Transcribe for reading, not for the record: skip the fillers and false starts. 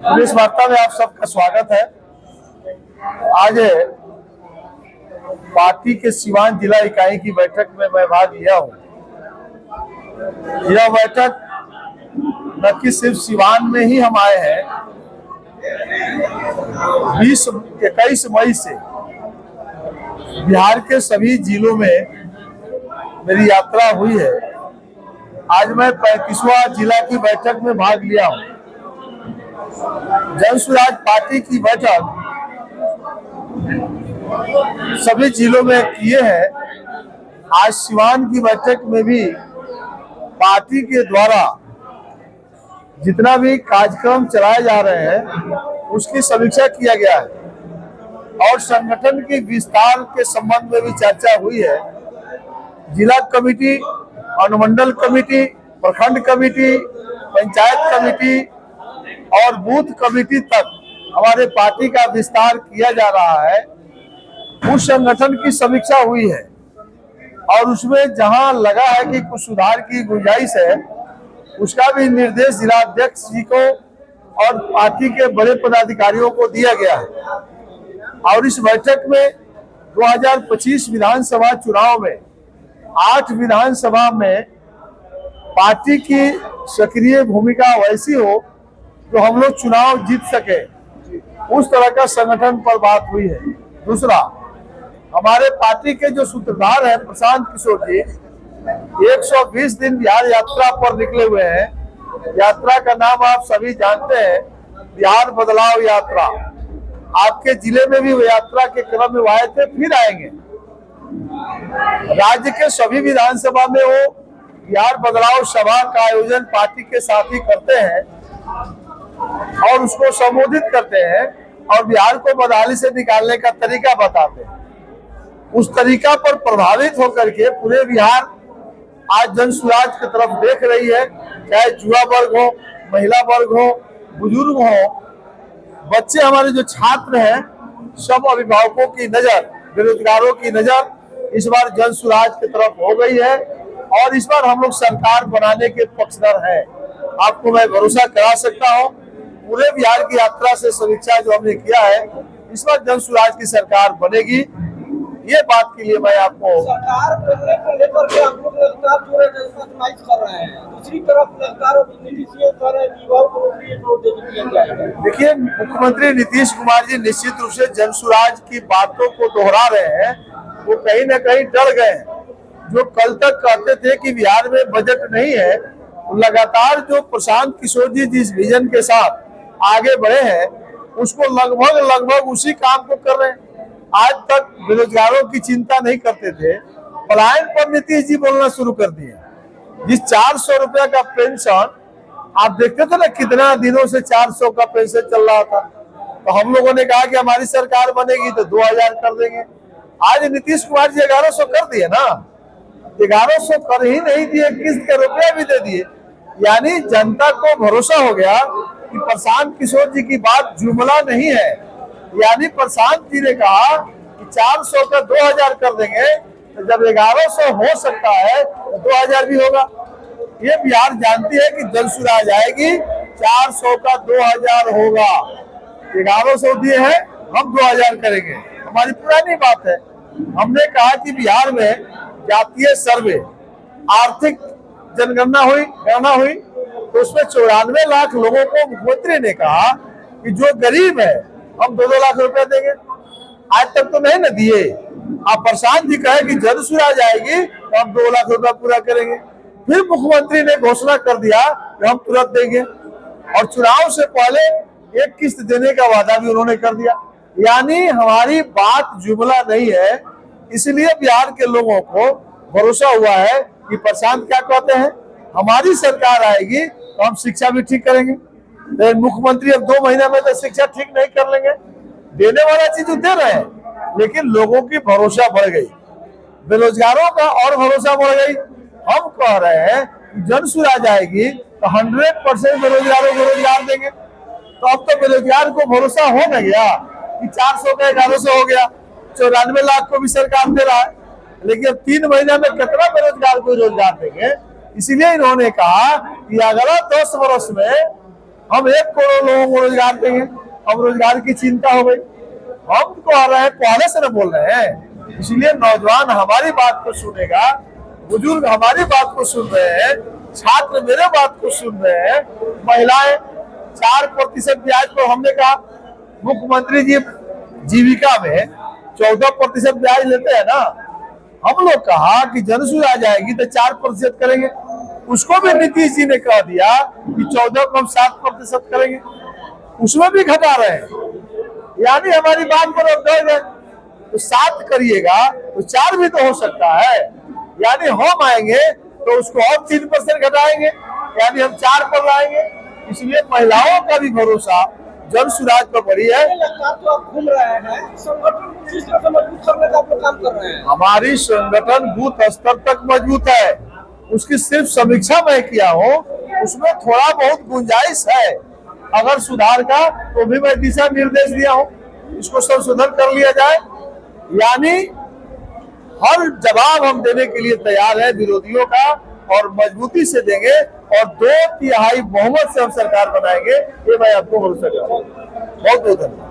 Police वार्ता में आप सबका स्वागत है। आज पार्टी के सीवान जिला इकाई की बैठक में मैं भाग लिया हूँ। यह बैठक न कि सिर्फ सीवान में ही हम आए हैं। 21 मई से बिहार के सभी जिलों में मेरी यात्रा हुई है। आज मैं 35वां जिला की बैठक में भाग लिया हूँ। जन सुराज पार्टी की बैठक सभी जिलों में किए हैं। आज सिवान की बैठक में भी पार्टी के द्वारा जितना भी कार्यक्रम चलाए जा रहे हैं उसकी समीक्षा किया गया है और संगठन के विस्तार के संबंध में भी चर्चा हुई है। जिला कमेटी, अनुमंडल कमेटी, प्रखंड कमेटी, पंचायत कमेटी और बूथ कमेटी तक हमारे पार्टी का विस्तार किया जा रहा है। उस संगठन की समीक्षा हुई है और उसमें जहां लगा है कि कुछ सुधार की गुंजाइश है उसका भी निर्देश जिला अध्यक्ष जी को और पार्टी के बड़े पदाधिकारियों को दिया गया है। और इस बैठक में 2025 विधानसभा चुनाव में 8 विधानसभा में पार्टी की सक्रिय भूमिका वैसी हो तो हम लोग चुनाव जीत सके, उस तरह का संगठन पर बात हुई है। दूसरा, हमारे पार्टी के जो सूत्रधार हैं प्रशांत किशोर जी 120 दिन बिहार यात्रा पर निकले हुए हैं। यात्रा का नाम आप सभी जानते हैं, बिहार बदलाव यात्रा। आपके जिले में भी वो यात्रा के क्रम में आए थे, फिर आएंगे। राज्य के सभी विधानसभा में वो बिहार बदलाव सभा का आयोजन पार्टी के साथ ही करते हैं और उसको संबोधित करते हैं और बिहार को बदहाली से निकालने का तरीका बताते हैं। उस तरीका पर प्रभावित होकर के पूरे बिहार आज जन सुराज की तरफ देख रही है। चाहे युवा वर्ग हो, महिला वर्ग हो, बुजुर्ग हो, बच्चे, हमारे जो छात्र हैं, सब अभिभावकों की नजर, बेरोजगारों की नजर इस बार जन सुराज की तरफ हो गई है और इस बार हम लोग सरकार बनाने के पक्षधर हैं। आपको मैं भरोसा करा सकता हूं, पूरे बिहार की यात्रा से समीक्षा जो हमने किया है, इस बार जन सुराज की सरकार बनेगी। ये बात के लिए मैं आपको सरकार बनने को लेकर के हम लोग लगातार जो है कर रहे हैं। दूसरी तरफ लगातार नीतीश कर रहे हैं युवाओं को नौकरी। देखिए, मुख्यमंत्री नीतीश कुमार जी निश्चित रूप से जन सुराज की बातों को दोहरा रहे हैं। वो कहीं न कहीं डर गए हैं। जो कल तक कहते थे कि बिहार में बजट नहीं है, लगातार जो प्रशांत किशोर जी जिस विजन के साथ आगे बढ़े हैं उसको लगभग उसी काम को कर रहे हैं। आज तक बेरोजगारों की चिंता नहीं करते थे, पलायन पर नीतीश जी बोलना शुरू कर दिए। जिस 400 रुपया का पेंशन आप देखते थे ना, कितना दिनों से 400 का पेंशन चल रहा था, तो हम लोगों ने कहा कि हमारी सरकार बनेगी तो 2000 कर देंगे। आज नीतीश कुमार जी 1100 कर दिए ना, 1100 कर ही नहीं दिए, किस्त के रुपया भी दे दिए। यानी जनता को भरोसा हो गया कि प्रशांत किशोर जी की बात जुमला नहीं है। यानी प्रशांत जी ने कहा कि 400 का 2000 कर देंगे, तो जब 1100 हो सकता है तो 2000 भी होगा। ये बिहार जानती है कि जन सुराज आएगी, 400 का 2000 होगा। 1100 दिए हैं, हम 2000 करेंगे। हमारी पुरानी बात है। हमने कहा कि बिहार में जातीय सर्वे, आर्थिक जनगणना हुई तो उसमें 94 लाख लोगों को मुख्यमंत्री ने कहा कि जो गरीब है हम 2-2 लाख रुपया देंगे। आज तक तो नहीं न दिए। आप प्रशांत जी कहे कि जन सुराज आएगी तो हम 2 लाख रुपया पूरा करेंगे। फिर मुख्यमंत्री ने घोषणा कर दिया कि हम तुरंत देंगे और चुनाव से पहले एक किस्त देने का वादा भी उन्होंने कर दिया। यानी हमारी बात जुमला नहीं है। इसलिए बिहार के लोगों को भरोसा हुआ है कि प्रशांत क्या कहते हैं, हमारी सरकार आएगी तो हम शिक्षा भी ठीक करेंगे। मुख्यमंत्री अब 2 महीने में तो शिक्षा ठीक नहीं कर लेंगे। देने वाला चीज दे रहे हैं, लेकिन लोगों की भरोसा बढ़ गई, बेरोजगारों का और भरोसा बढ़ गई। हम कह रहे हैं कि जन सुराज आएगी तो 100% बेरोजगारों को रोजगार देंगे। तो अब तो बेरोजगार को भरोसा हो न गया कि 400 का 1100 हो गया, 94 लाख को भी सरकार दे रहा है। लेकिन अब 3 महीने में कितना बेरोजगार को रोजगार देंगे। इसीलिए इन्होंने कहा कि अगला 10 वर्ष में हम 1 करोड़ लोगों को रोजगार देंगे। अब रोजगार की चिंता हो गई। हम तो आ रहे हैं, पहले से न बोल रहे हैं। इसलिए नौजवान हमारी बात को सुनेगा, बुजुर्ग हमारी बात को सुन रहे हैं, छात्र मेरे बात को सुन रहे हैं, महिलाएं 4% ब्याज पर। हमने कहा मुख्यमंत्री जी जीविका में 14% ब्याज लेते हैं ना, हम लोग कहा कि जनसुराज आएगी तो 4% करेंगे। उसको भी नीतीश जी ने कह दिया कि 14 को हम 7% करेंगे, उसमें भी घटा रहे हैं। यानी हमारी बात पर अब डर गए। तो 7 करिएगा तो 4 भी तो हो सकता है। यानी हम आएंगे तो उसको और 3% घटाएंगे, यानी हम 4 पर लाएंगे। इसलिए महिलाओं का भी भरोसा जनसुराज पर बढ़ी है। लगातार तो आप घूम रहे हैं, संगठन को किस तरह से मजबूत करने का आप लोग काम कर रहे हैं? हमारी संगठन बूथ स्तर तक मजबूत है। उसकी सिर्फ समीक्षा मैं किया हूँ, उसमें थोड़ा बहुत गुंजाइश है अगर सुधार का, तो भी मैं दिशा निर्देश दिया हूँ, इसको संशोधन कर लिया जाए। यानी हर जवाब हम देने के लिए तैयार है विरोधियों का, और मजबूती से देंगे, और 2/3 बहुमत से हम सरकार बनाएंगे, ये मैं आपको भरोसा करता हूँ। बहुत बहुत धन्यवाद।